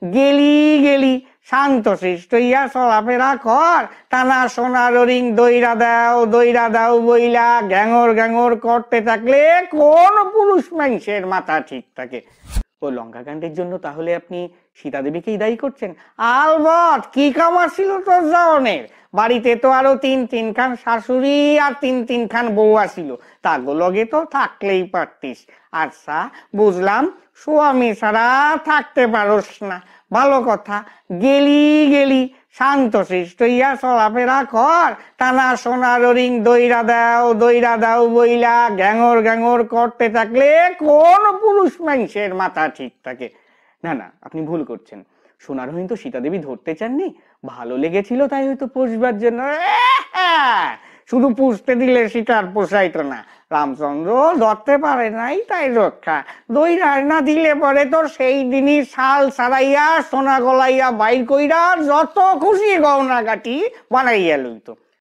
গেলি গেলি শান্তশিষ্ট ইয়া চলাফেরা কর, টানা সোনার রিং দইরা দাও বইলা গ্যাঙর গ্যাঙর করতে থাকলে কোন পুরুষ মানুষের মাথা ঠিক থাকে? ওই লঙ্কাকাণ্ডের জন্য তাহলে আপনি সীতা দেবীকেই দায়ী করছেন? আলবৎ, কি কামার ছিল তোর জনের? বাড়িতে তো আরো তিন খান শাশুড়ি আর তিন খান বউয়া ছিল, তাগুলোকে তো থাকলেই পারতিস। আচ্ছা বুঝলাম, স্বামী ছাড়া থাকতে পারোস না, ভালো কথা। গেলি গেলি শান্তশিষ্ট ইয়া চলাফেরা কর, টানা সোনার রিং দইরা দাও বইলা গ্যাঙর গ্যাঙর করতে থাকলে কোন পুরুষ মানুষের মাথা ঠিক থাকে? না না, আপনি ভুল করছেন। সোনার হরিণ তো সীতা দেবী ধরতে চাননি, ভালো লেগেছিল তাই হয়তো পোষবার জন্য। শুধু পুষতে দিলে সীতার পোষাইতো না, রামচন্দ্র ধরতে পারে নাই তাই রক্ষা। দইরা না দিলে পরে তোর সেই দিনই শাল ছাড়াইয়া সোনা গলাইয়া বাইর কইরা যত খুশি গহনা কাটি বানাইয়া লইতো।